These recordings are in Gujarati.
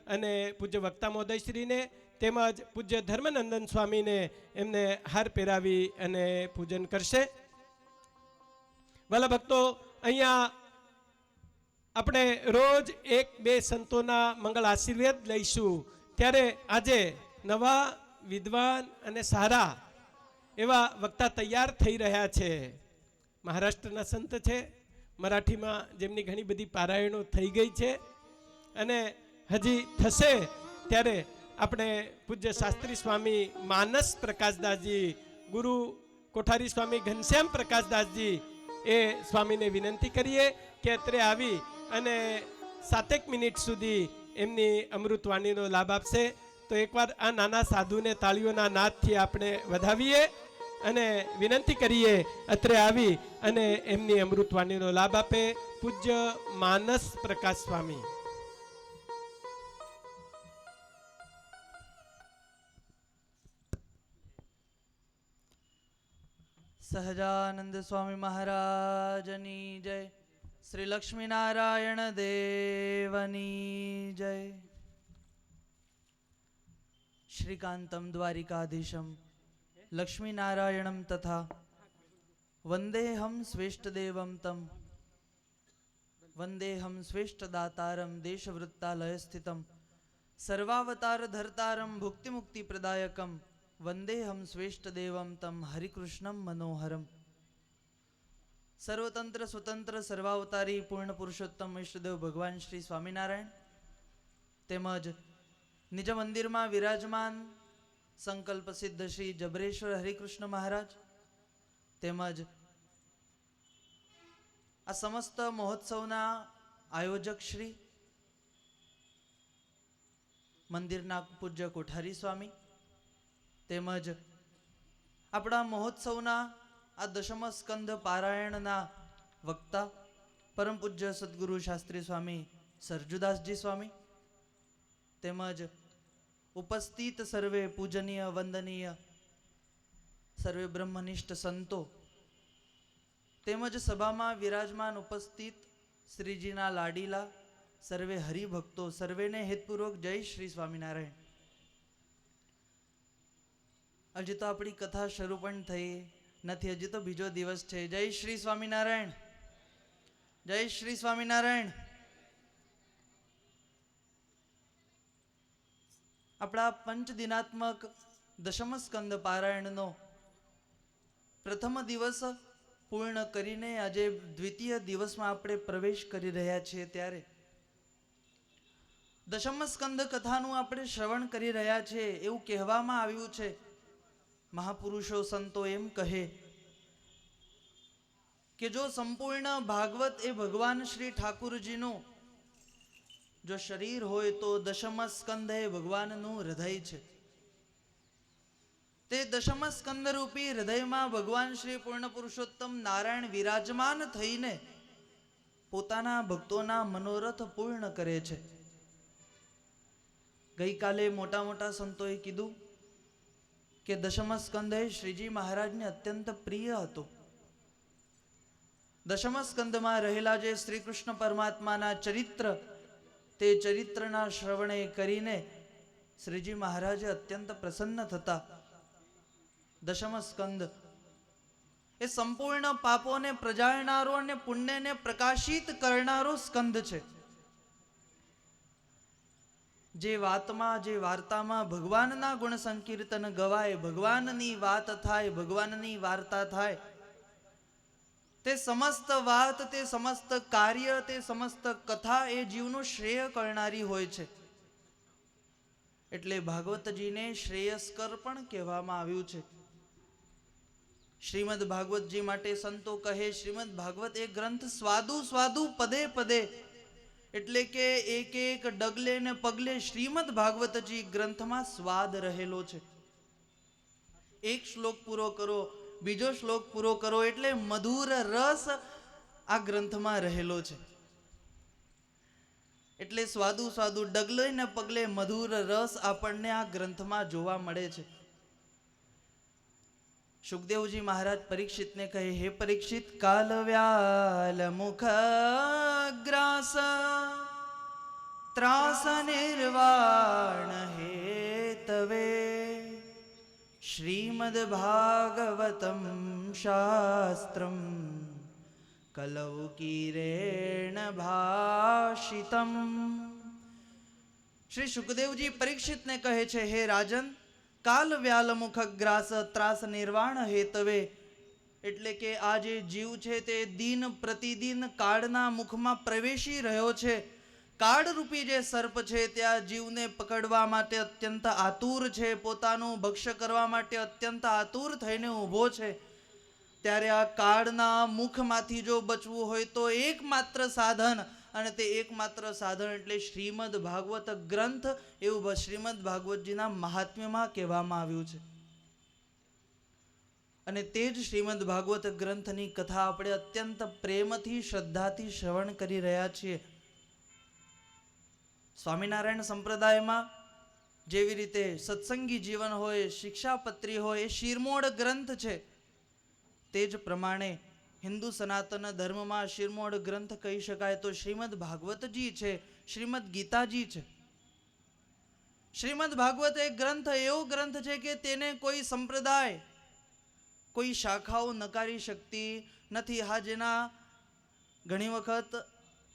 અને પૂજ્ય વક્તા મહોદયશ્રીને તેમજ પૂજ્ય ધર્મનંદન સ્વામીને એમને હાર પહેરાવી અને પૂજન કરશે. વાલા ભક્તો, અહીંયા આપણે રોજ એક બે સંતોના મંગળ આશીર્વાદ લઈશું, ત્યારે આજે નવા વિદ્વાન અને સારા એવા વક્તા તૈયાર થઈ રહ્યા છે. મહારાષ્ટ્રના સંત છે, મરાઠીમાં જેમની ઘણી બધી પારાયણો થઈ ગઈ છે અને હજી થશે. ત્યારે આપણે પૂજ્ય શાસ્ત્રી સ્વામી માનસ પ્રકાશદાસજી, ગુરુ કોઠારી સ્વામી ઘનશ્યામ પ્રકાશદાસજી એ સ્વામીને વિનંતી કરીએ કે અત્રે આવી અને 7 મિનિટ સુધી એમની અમૃતવાણીનો લાભ આપશે. તો એકવાર આ નાના સાધુને તાળીઓના નાદથી આપણે વધાવીએ અને વિનંતી કરીએ અત્રે આવી અને એમની અમૃતવાણીનો લાભ આપે પૂજ્ય માનસ પ્રકાશ સ્વામી. સહજાનંદ સ્વામી મહારાજની જય. શ્રી લક્ષ્મીનારાયણ દેવની જય. શ્રીકાંતમ દ્વારિકાધીશમ લક્ષ્મીનારાયણમ તથા વંદેહમ શ્રેષ્ઠદેવમ તમ વંદેહમ શ્રેષ્ઠદાતારમ દેશવૃત્તાલય સ્થિતમ સર્વાવતાર ધર્તારમ ભુક્તિ મુક્તિ પ્રદાયકમ વંદેહમ શ્રેષ્ઠદેવમ તમ હરિકૃષ્ણમ મનોહરમ. સર્વતંત્ર સ્વતંત્ર સર્વાવતારી પૂર્ણ પુરુષોત્તમ ઈષ્ટદેવ ભગવાન શ્રી સ્વામિનારાયણ તેમજ નિજ મંદિરમાં વિરાજમાન સંકલ્પ સિદ્ધ શ્રી જબરેશ્વર હરિકૃષ્ણ મહારાજ તેમજ આ સમસ્ત મહોત્સવના આયોજક શ્રી મંદિરના પૂજ્ય કોઠારી સ્વામી તેમજ આપણા મહોત્સવના આ દશમ સ્કંદ પારાયણના વક્તા પરમ પૂજ્ય સદગુરુ શાસ્ત્રી સ્વામી સરજુદાસજી સ્વામી તેમજ ઉપસ્થિત સર્વે પૂજનીય વંદનીય સર્વે બ્રહ્મનિષ્ઠ સંતો તેમજ સભામાં વિરાજમાન ઉપસ્થિત શ્રીજીના લાડીલા સર્વે હરિભક્તો સર્વેને હેતપૂર્વક જય શ્રી સ્વામિનારાયણ. હજી તો આપણી કથા શરૂ પણ થઈ નથી, હજી તો બીજો દિવસ છે. જય શ્રી સ્વામિનારાયણ, જય શ્રી સ્વામિનારાયણ. આપણા પંચદિનાત્મક દશમ સ્કંદ પારાયણનો પ્રથમ દિવસ પૂર્ણ કરીને આજે દ્વિતીય દિવસમાં આપણે પ્રવેશ કરી રહ્યા છીએ. ત્યારે દશમ સ્કંદ કથાનું આપણે શ્રવણ કરી રહ્યા છીએ. એવું કહેવામાં આવ્યું છે, મહાપુરુષો સંતો એમ કહે કે જો સંપૂર્ણ ભાગવત એ ભગવાન શ્રી ઠાકુરજીનું જો શરીર હોય તો દશમ સ્કંદ એ ભગવાનનું હૃદય છે. તે દશમ સ્કંદ રૂપી હૃદયમાં ભગવાન શ્રી પૂર્ણ પુરુષોત્તમ નારાયણ વિરાજમાન થઈને પોતાના ભક્તોના મનોરથ પૂર્ણ કરે છે. ગઈકાલે મોટા મોટા સંતોએ કીધું કે દશમ સ્કંદ એ શ્રીજી મહારાજને અત્યંત પ્રિય હતો. દશમ સ્કંદમાં રહેલા જે શ્રી કૃષ્ણ પરમાત્માના ચરિત્ર, તે ચરિત્રના શ્રવણે કરીને શ્રીજી મહારાજે અત્યંત પ્રસન્ન થતા. દશમ સ્કંદ એ સંપૂર્ણ પાપોને પ્રજાળનારો અને પુણ્યને પ્રકાશિત કરનારો સ્કંદ છે. જે વાતમાં, જે વાર્તામાં ભગવાનના ગુણ સંકીર્તન ગવાય, ભગવાનની વાત થાય, ભગવાનની વાર્તા થાય, તે સમસ્ત વાત, તે સમસ્ત કાર્ય, તે સમસ્ત કથા એ જીવનું શ્રેય કરનારી હોય છે. એટલે ભાગવતજીને શ્રેયસ્કર પણ કહેવામાં આવ્યું છે. શ્રીમદ ભાગવતજી માટે સંતો કહે, શ્રીમદ ભાગવત એ ગ્રંથ સ્વાદુ સ્વાદુ પદે પદે, એટલે કે એક એક ડગલે ને પગલે શ્રીમદ ભાગવતજી ગ્રંથમાં સ્વાદ રહેલો છે. એક શ્લોક પૂરો કરો, બીજો શ્લોક પૂરો કરો, એટલે મધુર રસ આ ગ્રંથમાં રહેલો છે. એટલે સ્વાદુ સ્વાદુ ડગલે ને પગલે મધુર રસ આપણને આ ગ્રંથમાં જોવા મળે છે. સુખદેવજી મહારાજ પરીક્ષિતને કહે, હે પરીક્ષિત, કાલ વ્યાલ મુખ ગ્રાસ ત્રાસ નિર્વાણ હેતવે શ્રીમદ ભાગવતમ શાસ્ત્રમ કલૌકીરેણ ભાષિતમ. શ્રી સુખદેવજી પરીક્ષિતને કહે છે, હે રાજન, કાલ વ્યાલ મુખગ્રાસ ત્રાસ નિર્વાણ હેતવે, એટલે કે આ જે જીવ છે તે દિન પ્રતિદિન કાળના મુખમાં પ્રવેશી રહ્યો છે. કાળરૂપી જે સર્પ છે ત્યાં જીવને પકડવા માટે અત્યંત આતુર છે, પોતાનું ભક્ષ્ય કરવા માટે અત્યંત આતુર થઈને ઊભો છે. ત્યારે આ કાળના મુખમાંથી જો બચવું હોય તો એકમાત્ર સાધન, અને તે એકમાત્ર સાધન એટલે શ્રીમદ ભાગવત ગ્રંથ, એવું શ્રીમદ ભાગવતજીના મહાત્મ્યમાં કહેવામાં આવ્યું છે. અને તે જ શ્રીમદ ભાગવત ગ્રંથની કથા આપણે અત્યંત પ્રેમથી શ્રદ્ધાથી શ્રવણ કરી રહ્યા છીએ. સ્વામિનારાયણ સંપ્રદાયમાં જેવી રીતે સત્સંગી જીવન હોય, શિક્ષાપત્રી હોય, એ શિરમોડ ગ્રંથ છે, તે જ પ્રમાણે હિન્દુ સનાતન ધર્મમાં શિરમોડ ગ્રંથ કહી શકાય તો શ્રીમદ ભાગવતજી છે, શ્રીમદ ગીતાજી છે. શ્રીમદ ભાગવત એક ગ્રંથ એવો ગ્રંથ છે કે તેને કોઈ સંપ્રદાય, કોઈ શાખાઓ નકારી શકતી નથી. હા, જેના ઘણી વખત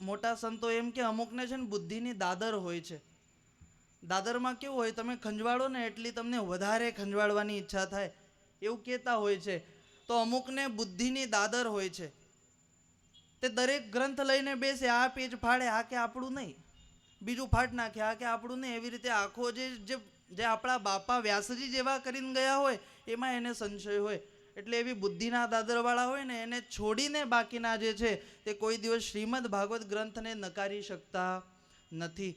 મોટા સંતો એમ કે અમુકને છે ને બુદ્ધિની દાદર હોય છે. દાદરમાં કેવું હોય, તમે ખંજવાળો ને એટલી તમને વધારે ખંજવાળવાની ઈચ્છા થાય, એવું કહેતા હોય છે. તો અમુકને બુદ્ધિની દાદર હોય છે, તે દરેક ગ્રંથ લઈને બેસે, આ પેજ ફાડે, આ કે આપણું નહીં, બીજું ફાટ નાખે, આ કે આપણું નહીં, એવી રીતે આખો જે આપણા બાપા વ્યાસજી જેવા કરીને ગયા હોય એમાં એને સંશય હોય. એટલે એવી બુદ્ધિના દાદરવાળા હોય ને એને છોડીને બાકીના જે છે તે કોઈ દિવસ શ્રીમદ ભાગવત ગ્રંથને નકારી શકતા નથી.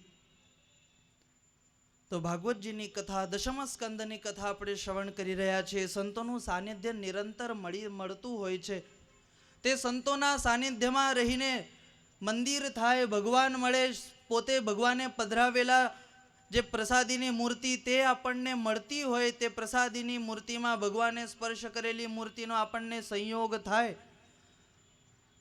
તો ભાગવતજીની કથા, દશમ સ્કંદની કથા આપણે શ્રવણ કરી રહ્યા છીએ. સંતોનું સાનિધ્ય નિરંતર મળતું હોય છે. તે સંતોના સાનિધ્યમાં રહીને મંદિર થાય, ભગવાન મળે, પોતે ભગવાને પધરાવેલા જે પ્રસાદીની મૂર્તિ તે આપણને મળતી હોય, તે પ્રસાદીની મૂર્તિમાં ભગવાને સ્પર્શ કરેલી મૂર્તિનો આપણને સંયોગ થાય,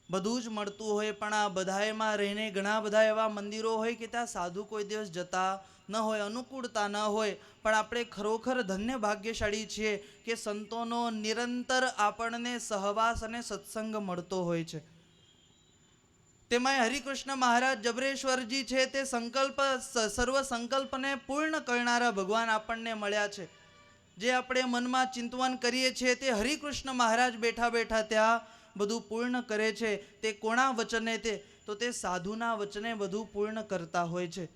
બધું જ મળતું હોય. પણ આ બધાયમાં રહીને ઘણા બધા એવા મંદિરો હોય કે ત્યાં સાધુ કોઈ દિવસ જતા ન હોય, અનુકૂળતા ન હોય. પણ આપણે ખરોખર ધન્ય ભાગ્યશાળી છીએ કે સંતોનો નિરંતર આપણને સહવાસ અને સત્સંગ મળતો હોય છે. તેમાં હરિકૃષ્ણ મહારાજ જબરેશ્વરજી છે તે સર્વ સંકલ્પને પૂર્ણ કરનારા ભગવાન આપણને મળ્યા છે. જે આપણે મનમાં ચિંતવન કરીએ છીએ તે હરિકૃષ્ણ મહારાજ બેઠા બેઠા ત્યાં બધું પૂર્ણ કરે છે. તે કોના વચને? તો તે સાધુના વચને બધું પૂર્ણ કરતા હોય છે.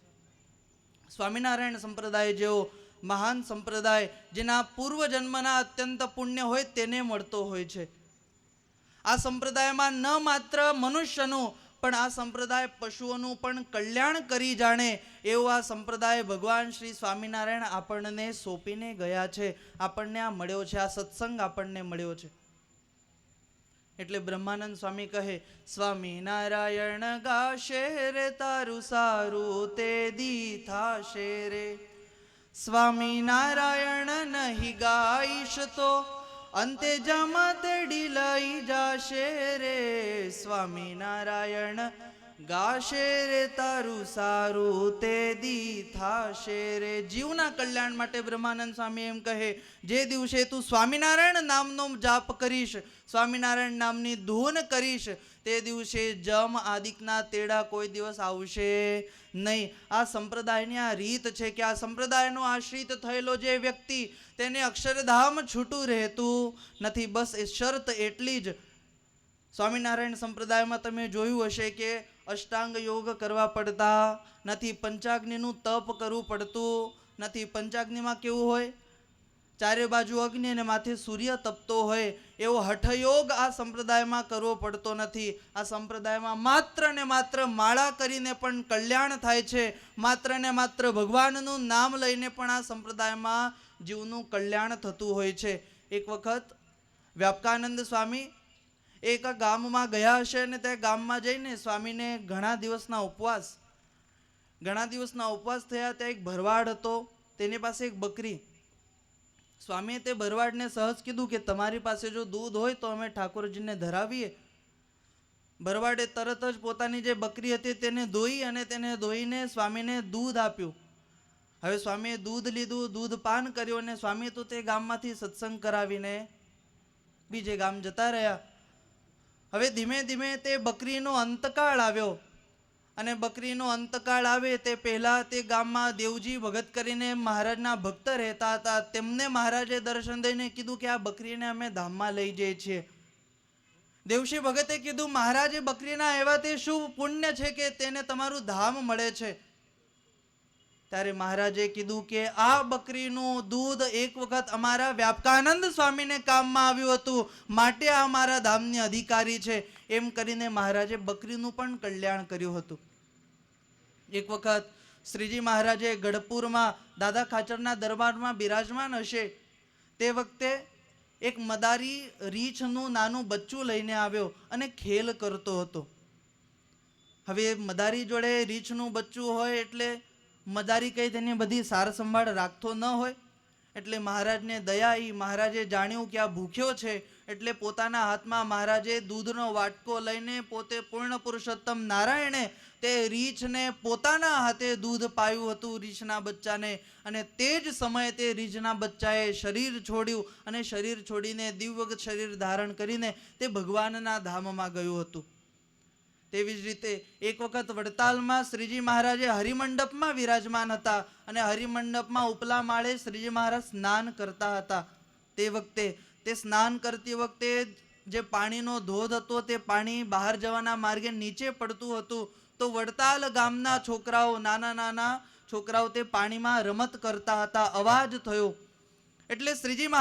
સ્વામિનારાયણ સંપ્રદાય જેવો મહાન સંપ્રદાય, જેના પૂર્વજન્મના અત્યંત પુણ્ય હોય તેને મળતો હોય છે. આ સંપ્રદાયમાં ન માત્ર મનુષ્યનું પણ આ સંપ્રદાય પશુઓનું પણ કલ્યાણ કરી જાણે એવો આ સંપ્રદાય ભગવાન શ્રી સ્વામિનારાયણ આપણને સોંપીને ગયા છે. આપણને આ મળ્યો છે, આ સત્સંગ આપણને મળ્યો છે. એટલે બ્રહ્માનંદ સ્વામી કહે, સ્વામિનારાયણ ગાશે રે તારું સારું તે દી થાશે રે. સ્વામિનારાયણ નહીં ગાઈશ તો અંતે જમા તેડી લઈ જાશે રે. સ્વામિનારાયણ ગાશે રે તારું સારું તે દી થાશે રે. જીવના કલ્યાણ માટે બ્રહ્માનંદ સ્વામી એમ કહે, જે દિવસે તું સ્વામિનારાયણ નામનો જાપ કરીશ, સ્વામિનારાયણ નામની ધૂન કરીશ, તે દિવસે જમ આદિકના તેડા કોઈ દિવસ આવશે નહીં. આ સંપ્રદાયની આ રીત છે કે આ સંપ્રદાયનો આશ્રિત થયેલો જે વ્યક્તિ, તેને અક્ષરધામ છૂટું રહેતું નથી. બસ એ શરત એટલી જ. સ્વામિનારાયણ સંપ્રદાયમાં તમે જોયું હશે કે અષ્ટાંગ યોગ કરવા પડતા નથી, પંચાગ્નિનું તપ કરવું પડતું નથી. પંચાગ્નિમાં કેવું હોય, ચારે બાજુ અગ્નિ અને માથે સૂર્ય તપતો હોય, એવો હઠયોગ આ સંપ્રદાયમાં કરવો પડતો નથી. આ સંપ્રદાયમાં માત્ર ને માત્ર માળા કરીને પણ કલ્યાણ થાય છે. માત્ર ને માત્ર ભગવાનનું નામ લઈને પણ આ સંપ્રદાયમાં જીવનું કલ્યાણ થતું હોય છે. એક વખત વ્યાપકાનંદ સ્વામી એક ગામમાં ગયા હશે અને તે ગામમાં જઈને સ્વામીને ઘણા દિવસના ઉપવાસ થયા. ત્યાં એક ભરવાડ હતો, તેની પાસે એક બકરી. સ્વામીએ તે ભરવાડને સહજ કીધું કે તમારી પાસે જો દૂધ હોય તો અમે ઠાકોરજીને ધરાવીએ. ભરવાડે તરત જ પોતાની જે બકરી હતી તેને ધોઈ અને તેને ધોઈને સ્વામીને દૂધ આપ્યું. હવે સ્વામીએ દૂધ લીધું, દૂધ પાન કર્યું અને સ્વામી તો તે ગામમાંથી સત્સંગ કરાવીને બીજે ગામ જતા રહ્યા. હવે ધીમે ધીમે તે બકરીનો અંતકાળ આવ્યો અને બકરીનો અંતકાળ આવે તે પહેલા તે ગામમાં દેવજી ભગત કરીને મહારાજના ભક્ત રહેતા હતા. તેમને મહારાજે દર્શન દઈને કીધું કે આ બકરીને અમે ધામમાં લઈ જઈએ છીએ. દેવશી ભગતે કીધું મહારાજે બકરીના એવા તે શું પુણ્ય છે કે તેને તમારું ધામ મળે છે. ત્યારે મહારાજે કીધું કે આ બકરીનું દૂધ એક વખત અમારા વ્યાપકાનંદ સ્વામીને કામમાં આવ્યું હતું, માટે આ અમારા ધામની અધિકારી છે. એમ કરીને મહારાજે બકરીનું પણ કલ્યાણ કર્યું હતું. એક વખત શ્રીજી મહારાજે ગઢપુરમાં દાદા ખાચરના દરબારમાં બિરાજમાન હશે તે વખતે એક મદારી રીંછનું નાનું બચ્ચું લઈને આવ્યો અને ખેલ કરતો હતો. હવે મદારી જોડે રીંછનું બચ્ચું હોય એટલે મદારી કઈ તેની બધી સાર સંભાળ રાખતો ન હોય એટલે મહારાજને દયા આવી. મહારાજે જાણ્યું કે આ ભૂખ્યો છે એટલે પોતાના હાથમાં મહારાજે દૂધનો વાટકો લઈને પોતે પૂર્ણ પુરુષોત્તમ નારાયણે તે રીંછને પોતાના હાથે દૂધ પાયું હતું, રીંછના બચ્ચાને. અને તે જ સમયે તે રીંછના બચ્ચાએ શરીર છોડ્યું અને શરીર છોડીને દિવ્ય શરીર ધારણ કરીને તે ભગવાનના ધામમાં ગયું હતું. તેવી જ રીતે એક વખત વડતાલમાં શ્રીજી મહારાજે હરિમંડપમાં વિરાજમાન હતા અને હરિમંડપમાં ઉપલા માળે શ્રીજી મહારાજ સ્નાન કરતા હતા. તે વખતે તે સ્નાન કરતી વખતે જે પાણીનો ધોધ હતો તે પાણી બહાર જવાના માર્ગે નીચે પડતું હતું. તો વડતાલ ગામના છોકરાઓ, નાના નાના છોકરાઓ તે પાણીમાં રમત કરતા હતા. અવાજ થયો એટલે શ્રીજી